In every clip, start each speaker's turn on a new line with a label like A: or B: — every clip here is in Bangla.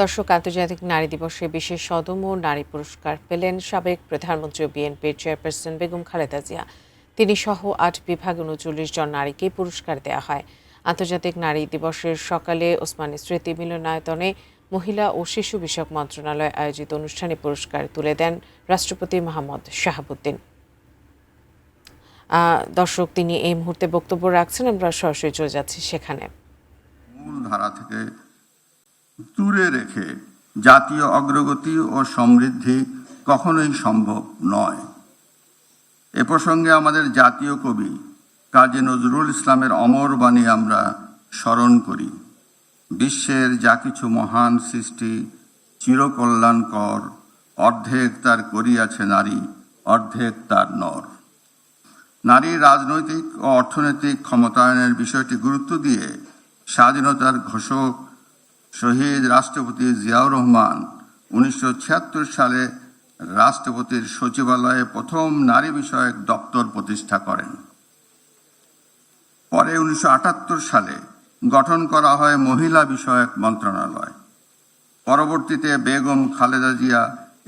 A: দর্শক, আন্তর্জাতিক নারী দিবসে বিশেষ সদম্য নারী পুরস্কার পেলেন সাবেক প্রধানমন্ত্রী ও বিএনপির চেয়ারপারসন বেগম খালেদা জিয়া। তিনি সহ ৮ বিভাগে ৩৯ জন নারীকে পুরস্কার দেওয়া হয়। আন্তর্জাতিক নারী দিবসের সকালে ওসমানী স্মৃতি মিলনায়তনে মহিলা ও শিশু বিষয়ক মন্ত্রণালয় আয়োজিত অনুষ্ঠানে পুরস্কার তুলে দেন রাষ্ট্রপতি মোহাম্মদ শাহাবুদ্দিন। দর্শক, তিনি এই মুহূর্তে বক্তব্য রাখছেন। আমরা সরাসরি চলে যাচ্ছি সেখানে।
B: মূল ধারা থেকে দূরে রেখে জাতীয় অগ্রগতি ও সমৃদ্ধি কখনোই সম্ভব নয়। এ প্রসঙ্গে আমাদের জাতীয় কবি কাজী নজরুল ইসলামের অমর বাণী আমরা স্মরণ করি। বিশ্বের যা কিছু মহান সৃষ্টি চিরকল্যাণকর, অর্ধেক তার করিয়াছে নারী, অর্ধেক তার নর। নারীর রাজনৈতিক ও অর্থনৈতিক ক্ষমতায়নের বিষয়টি গুরুত্ব দিয়ে স্বাধীনতার ঘোষক শহীদ রাষ্ট্রপতি জিয়াউর রহমান 1976 সালে রাষ্ট্রপতির সচিবালয়ে প্রথম নারী বিষয়ক দপ্তর প্রতিষ্ঠা করেন। পরে 1978 সালে গঠন করা হয় মহিলা বিষয়ক মন্ত্রণালয়। পরবর্তীতে বেগম খালেদা জিয়া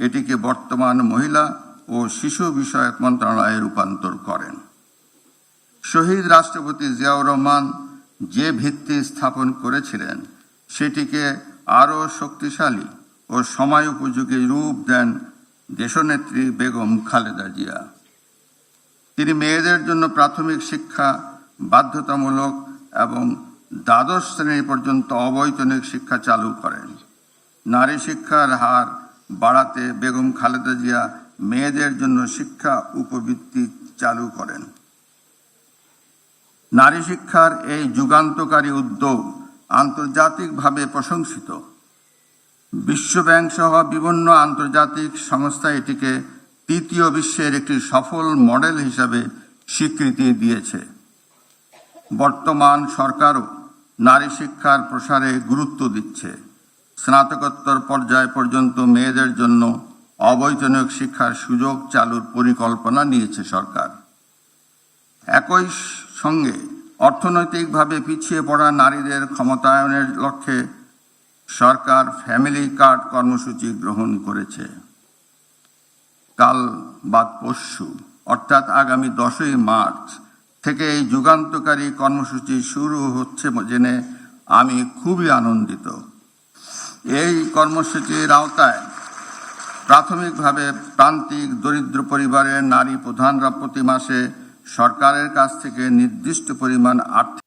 B: এটিকে বর্তমান মহিলা ও শিশু বিষয়ক মন্ত্রণালয়ে রূপান্তর করেন। শহীদ রাষ্ট্রপতি জিয়াউর রহমান যে ভিত্তি স্থাপন করেছিলেন সেটিকে আরও শক্তিশালী ও সময় উপযোগী রূপ দেন দেশনেত্রী বেগম খালেদা জিয়া। তিনি মেয়েদের জন্য প্রাথমিক শিক্ষা বাধ্যতামূলক এবং দ্বাদশ শ্রেণী পর্যন্ত অবৈতনিক শিক্ষা চালু করেন। নারী শিক্ষার হার বাড়াতে বেগম খালেদা জিয়া মেয়েদের জন্য শিক্ষা উপবৃত্তি চালু করেন। নারী শিক্ষার এই যুগান্তকারী উদ্যোগ আন্তর্জাতিকভাবে প্রশংসিত। বিশ্বব্যাংক সহ বিভিন্ন আন্তর্জাতিক সংস্থা এটিকে তৃতীয় বিশ্বের একটি সফল মডেল হিসাবে স্বীকৃতি দিয়েছে। বর্তমান সরকারও নারী শিক্ষার প্রসারে গুরুত্ব দিচ্ছে। স্নাতকোত্তর পর্যায় পর্যন্ত মেয়েদের জন্য অবৈতনিক শিক্ষার সুযোগ চালুর পরিকল্পনা নিয়েছে সরকার। একই সঙ্গে অর্থনৈতিকভাবে পিছিয়ে পড়া নারীদের ক্ষমতায়নের লক্ষ্যে সরকার ফ্যামিলি কার্ড কর্মসূচি গ্রহণ করেছে। কাল বাদ পরশু অর্থাৎ আগামী 10ই মার্চ থেকে এই যুগান্তকারী কর্মসূচি শুরু হচ্ছে জেনে আমি খুবই আনন্দিত। এই কর্মসূচির আওতায় প্রাথমিকভাবে প্রান্তিক দরিদ্র পরিবারের নারী প্রধানরা প্রতি মাসে সরকারের কাছ থেকে নির্দিষ্ট পরিমাণ আর্থিক